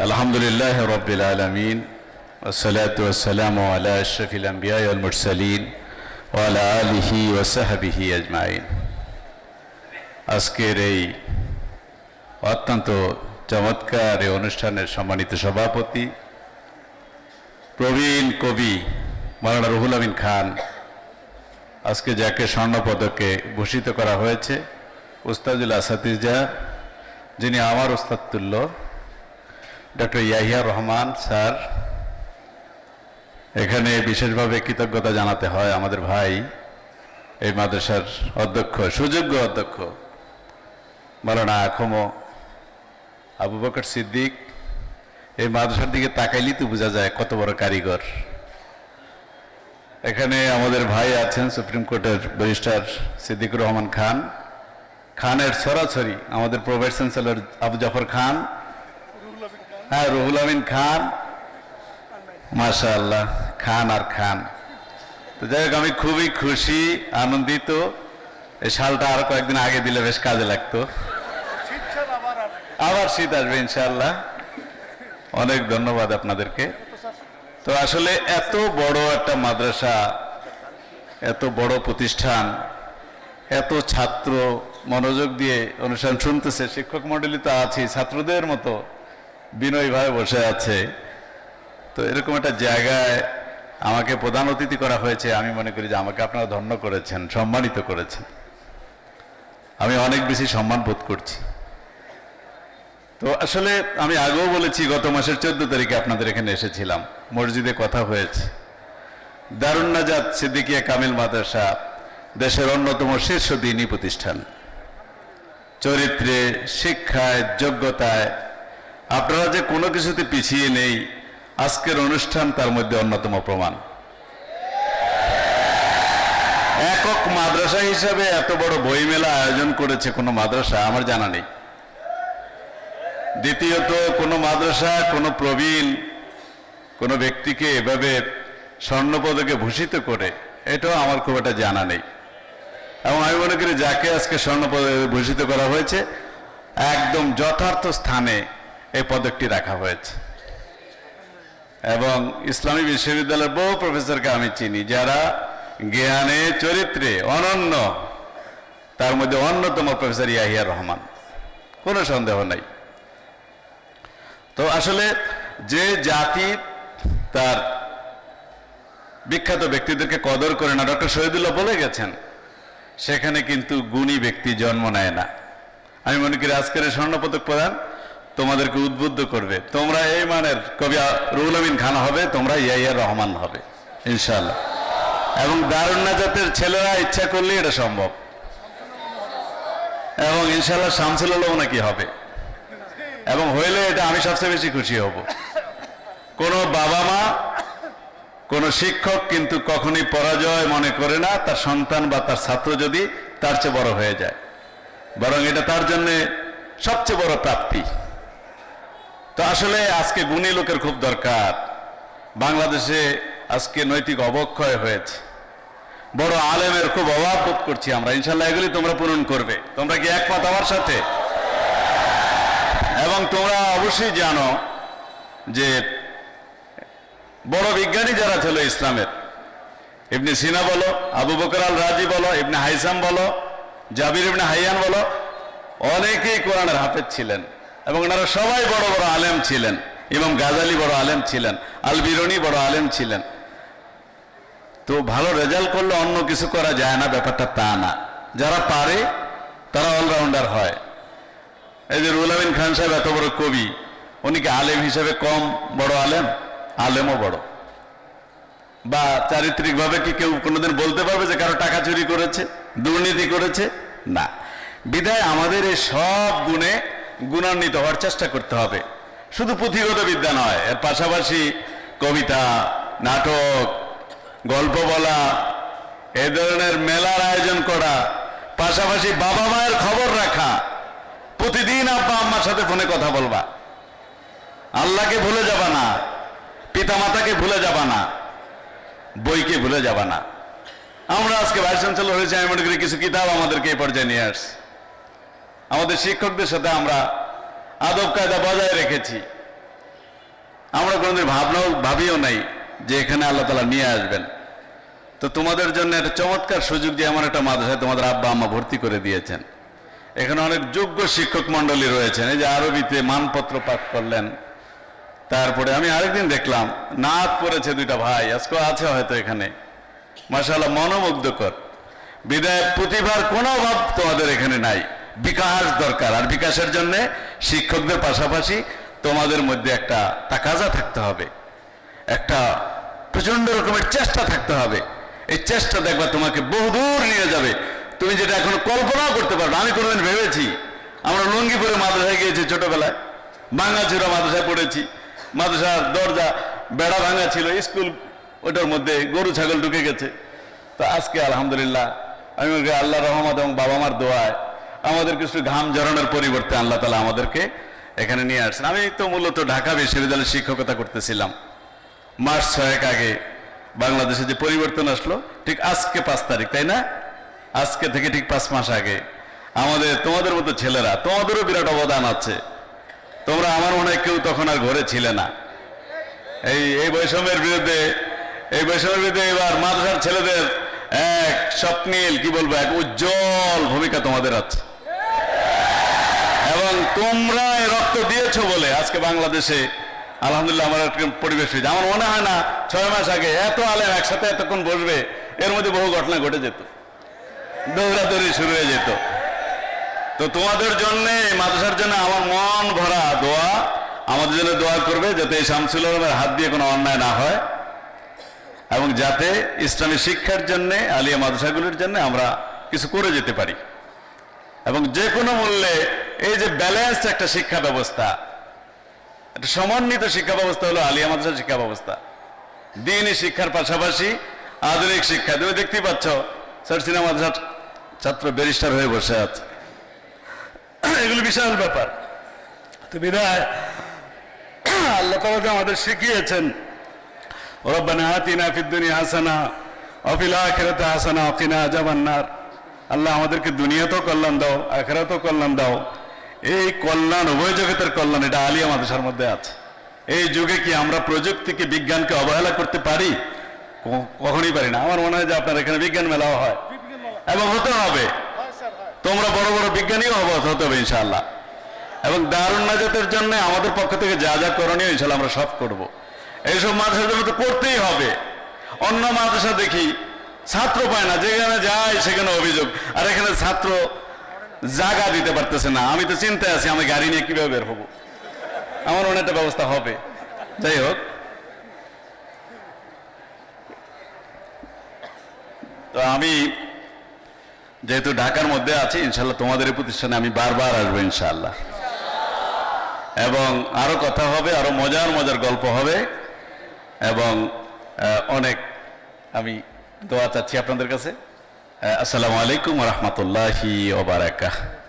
আলহামদুলিল্লাহ রাব্বিল আলামিন ওয়াসসালাতু ওয়াসসালামু আলা আশরাফিল আমবিয়া ওয়াল মুরসালিন ওয়া আলা আলিহি ওয়া সাহবিহি আজমাইন। আজকের এই অত্যন্ত চমৎকার এই অনুষ্ঠানের সম্মানিত সভাপতি প্রবীণ কবি মাওলানা রুহুল আমিন খান, আজকে যাকে স্বর্ণপদকে ভূষিত করা হয়েছে, উস্তাদুল আসাতিজা, যিনি আমার উস্তাদ তুল্য, ডক্টর ইয়াহিয়া রহমান স্যার। এখানে বিশেষভাবে কৃতজ্ঞতা জানাতে হয় আমাদের ভাই, এই মাদ্রাসার অধ্যক্ষ, সুযোগ্য অধ্যক্ষ মাওলানা আখমো আবু বকর সিদ্দিক। এই মাদ্রাসার দিকে তাকাইলেই তো বোঝা যায় কত বড় কারিগর। এখানে আমাদের ভাই আছেন সুপ্রিম কোর্টের ব্যারিস্টার সিদ্দিকুর রহমান খান, খানের ছড়াছড়ি আমাদের pro vice chancellor Abu Jafar Khan, হ্যাঁ রুহুল আমিন খান, মাশাআল্লাহ খান আর খান। তো যাই হোক, আমি খুবই খুশি, আনন্দিত। এই শালটা আর কয়েকদিন আগে দিলে বেশ কাজে লাগতো। আবার শীত আসবে ইনশাআল্লাহ। অনেক ধন্যবাদ আপনাদেরকে। তো আসলে এত বড় একটা মাদ্রাসা, এত বড় প্রতিষ্ঠান, এত ছাত্র মনোযোগ দিয়ে অনুষ্ঠান শুনতেছে, শিক্ষক মণ্ডলী তো আছে, ছাত্রদের মতো বিনয়ীভাবে বসে আছে। তো এরকম একটা জায়গায় আমাকে প্রধান অতিথি করা হয়েছে। আমি মনে করি যে আমাকে আপনারা ধন্য করেছেন, সম্মানিত করেছেন। আমি অনেক বেশি সম্মান বোধ করছি। তো আসলে আমি আগেও বলেছি, গত মাসের 14 তারিখে আপনাদের এখানে এসেছিলাম, মসজিদে কথা হয়েছে। দারুন নাজাত সিদ্দিকিয়া কামিল মাদ্রাসা দেশের অন্যতম শীর্ষ দ্বীনী প্রতিষ্ঠান। চরিত্রে, শিক্ষায়, যোগ্যতায় আপনারা যে কোনো কিছুতে পিছিয়ে নেই, আজকের অনুষ্ঠান তার মধ্যে অন্যতম প্রমাণ। একক মাদ্রাসা হিসাবে এত বড় বইমেলা আয়োজন করেছে কোনো মাদ্রাসা আমার জানা নেই। দ্বিতীয়ত, কোনো মাদ্রাসা কোনো প্রবীণ কোনো ব্যক্তিকে এভাবে স্বর্ণপদকে ভূষিত করে, এটাও আমার খুব একটা জানা নেই। এবং আমি মনে করি যাকে আজকে স্বর্ণপদকে ভূষিত করা হয়েছে, একদম যথার্থ স্থানে এই পদকটি রাখা হয়েছে। এবং ইসলামী বিশ্ববিদ্যালয়ের বহু প্রফেসরকে আমি চিনি যারা জ্ঞানে, চরিত্রে অনন্য, তার মধ্যে অন্যতম প্রফেসর ইয়াহিয়া রহমান, কোনো সন্দেহ নাই। তো আসলে যে জাতি তার বিখ্যাত ব্যক্তিদেরকে কদর করে না, ডক্টর শহীদুল্লাহ বলে গেছেন, সেখানে কিন্তু গুণী ব্যক্তি জন্ম নেয় না। আমি মনে করি আজকের স্বর্ণপদক প্রদান তোমাদেরকে উদ্বুদ্ধ করবে। তোমরা এই মানের কবি রুহুল আমিন খান হবে, তোমরা ইয়াহিয়া রহমান হবে ইনশাআল্লাহ। এবং দারুন নাজাতের ছেলেরা ইচ্ছা করলে এটা সম্ভব। এবং ইনশাআল্লাহ শামসুল আলম নাকি হবে, এবং হইলে এটা আমি সবচেয়ে বেশি খুশি হব। কোনো বাবা মা, কোনো শিক্ষক কিন্তু কখনোই পরাজয় মনে করে না তার সন্তান বা তার ছাত্র যদি তার চেয়ে বড় হয়ে যায়, বরং এটা তার জন্য সবচেয়ে বড় প্রাপ্তি। তো আসলে আজকে গুণী লোকের খুব দরকার। বাংলাদেশে আজকে নৈতিক অবক্ষয় হয়েছে, বড় আলেমের খুব অভাব বোধ করছি আমরা। ইনশাল্লাহ এগুলি তোমরা পূরণ করবে। তোমরা কি একমত আমার সাথে? এবং তোমরা অবশ্যই জানো যে বড় বিজ্ঞানী যারা ছিল ইসলামের, ইবনে সিনা বলো, আবু বকর আল রাজি বলো, ইবনে হাইসাম বলো, জাবির ইবনে হাইয়ান বলো, অনেকেই কোরআনের হাফেজ ছিলেন এবং ওনারা সবাই বড় বড় আলেম ছিলেন। ইমাম গাজালি বড় আলেম ছিলেন, আল বিরুনি বড় আলেম ছিলেন। তো ভালো রেজাল্ট করলে অন্য কিছু করা যায় না, ব্যাপারটা তা না। যারা পারে তারা অলরাউন্ডার হয়। এই যে রুহুল আমিন খান সাহেব এত বড় কবি, উনি কি আলেম হিসেবে কম বড় আলেম? আলেমও বড়। বা চারিত্রিকভাবে কি কেউ কোনোদিন বলতে পারবে যে কারো টাকা চুরি করেছে, দুর্নীতি করেছে? না। বিধায় আমাদের এই সব গুণে গুণান্বিত হওয়ার চেষ্টা করতে হবে। শুধু পুঁথিগত বিদ্যা নয়, এর পাশাপাশি কবিতা, নাটক, গল্প বলা, এই ধরনের মেলার আয়োজন করা, পাশাপাশি বাবা মায়ের খবর রাখা। প্রতিদিন আব্বা আম্মার সাথে ফোনে কথা বলবা, আল্লাহকে ভুলে যাবা না, পিতা মাতাকে ভুলে যাবা না, বইকে ভুলে যাবা না। আমরা আজকে ভাইস চ্যান্সেলর হয়েছে, আমি মনে করি কিছু কিতাব আমাদেরকে এই পর্যায়ে নিয়ে আসছে। আমাদের শিক্ষকদের সাথে আমরা আদব কায়দা বজায় রেখেছি। আমরা কোনোদিন ভাবিও নাই যে এখানে আল্লাহ তাআলা নিয়ে আসবেন। তো তোমাদের জন্য একটা চমৎকার সুযোগ যে এমন একটা মাদ্রাসায় তোমাদের আব্বা আম্মা ভর্তি করে দিয়েছেন। এখানে অনেক যোগ্য শিক্ষক মন্ডলী রয়েছেন। এই যে আরবিতে মানপত্র পাঠ করলেন, তারপরে আমি আরেকদিন দেখলাম নাত পড়েছে দুইটা ভাই, আজকেও আছে হয়তো এখানে, মাশাআল্লাহ মনোমুগ্ধকর। বিদায় প্রতিভার কোনো অভাব তোমাদের এখানে নাই, বিকাশ দরকার। আর বিকাশের জন্য শিক্ষকদের পাশাপাশি তোমাদের মধ্যে একটা তাকাজা থাকতে হবে, একটা প্রচন্ড রকমের চেষ্টা থাকতে হবে। এই চেষ্টা দেখবা তোমাকে বহুদূর নিয়ে যাবে, তুমি যেটা এখন কল্পনাও করতে পারবে। আমি কোনোদিন ভেবেছি, আমরা লুঙ্গিপুরে মাদ্রাসায় গিয়েছি ছোটবেলায়, ভাঙ্গাচুরা মাদ্রাসায় পড়েছি, মাদ্রাসার দরজা বেড়া ভাঙা ছিল, স্কুল ওটার মধ্যে গরু ছাগল ঢুকে গেছে। তো আজকে আলহামদুলিল্লাহ আমি আল্লাহ রহমত এবং বাবা মার দোয়ায় আমাদের কিছু ঘাম জড়ানোর পরিবর্তে আল্লাহ তাআলা আমাদেরকে এখানে নিয়ে আসছেন। আমি তো মূলত ঢাকা বিশ্ববিদ্যালয়ে শিক্ষকতা করতেছিলাম। মাস 6 আগে বাংলাদেশে যে পরিবর্তন আসলো, ঠিক আজকে 5 তারিখ, তাই না? আজকে থেকে ঠিক 5 মাস আগে আমাদের তোমাদের মতো ছেলেরা, তোমাদেরও বিরাট অবদান আছে। তোমরা আমার মনে হয় কেউ তখন আর ঘরে ছিলে না। এই বৈষম্যের বিরুদ্ধে এবার মাদ্রাসার ছেলেদের এক স্বপ্নীল, কি বলবো, এক উজ্জ্বল ভূমিকা তোমাদের আছে। এবং তোমরা রক্ত দিয়েছো বলে আজকে বাংলাদেশে আলহামদুলিল্লাহ আমার একটা পরিবেশ হয়েছে। আমার মনে হয় না 6 মাস আগে এত আলেম একসাথে এতক্ষণ বসবে, এর মধ্যে বহু ঘটনা ঘটে যেত, দৌড়াদৌড়ি শুরু হয়ে যেত। তো তোমাদের জন্য, মাদ্রাসার জন্য আমার মন ভরা দোয়া, আমাদের জন্য দোয়া করবে যাতে এই শামসুল আলমের হাত দিয়ে কোনো অন্যায় না হয়, এবং যাতে ইসলামী শিক্ষার জন্য, আলিয়া মাদ্রাসাগুলির জন্য আমরা কিছু করে যেতে পারি। এবং যে কোনো মূল্যে এই যে ব্যালেন্সড একটা শিক্ষা ব্যবস্থা, একটা সমন্বিত শিক্ষা ব্যবস্থা হলো আলিয়া মাদ্রাসা শিক্ষা ব্যবস্থা। দ্বীনি শিক্ষার পাশাপাশি আধুনিক শিক্ষা। তুমি দেখতেই পাচ্ছ সারসিনা মাদ্রাসার ছাত্র ব্যারিস্টার হয়ে বসে আছে, এগুলো বিশাল ব্যাপার। তো বিদায় আল্লাহ তাআলা আমাদের শিখিয়েছেন, রব্বানা আতিনা ফিদ দুনিয়া হাসানা ওয়া ফিল আখিরাতি হাসানা ওয়া কিনা আযাবান নার। আল্লাহ আমাদেরকে দুনিয়াতেও কল্যাণ দাও, আখিরাতেও কল্যাণ দাও। এই কল্যাণ, উভয় জগতের কল্যাণ, এটা আলিয়া মাদ্রাসার মধ্যে আছে। এই যুগে কি আমরা প্রযুক্তিকে, বিজ্ঞানকে অবহেলা করতে পারি? কখনই পারি না। আমার মনে হয় যে আপনার এখানে বিজ্ঞান মেলাও হয় এবং হতে হবে। তোমরা বড় বড় বিজ্ঞানীও হতে হবে ইনশাআল্লাহ। এবং দারুন নাজাতের জন্য আমাদের পক্ষ থেকে যা যা করণীয় ইনশাআল্লাহ আমরা সব করব। এইসব মাদ্রাসার জন্য তো করতেই হবে। অন্য মাদ্রাসা দেখি ছাত্র পায় না, যেখানে যায় সেখানে অভিযোগ, আর এখানে ছাত্র জায়গা দিতে পারতেছে না। আমি তো চিন্তায় আছি, আমি গাড়ি নিয়ে কিভাবে বের হবো। আমার মনে একটা ব্যবস্থা হবে। যাই হোক, তো আমি যেহেতু ঢাকার মধ্যে আছি, ইনশাল্লাহ তোমাদের এই প্রতিষ্ঠানে আমি বারবার আসবো ইনশাআল্লাহ। এবং আরো কথা হবে, আরো মজার মজার গল্প হবে, এবং অনেক আমি দোয়া চাচ্ছি আপনাদের কাছে। আসসালামু আলাইকুম ওয়া রাহমাতুল্লাহি ওয়া বারাকাতুহু।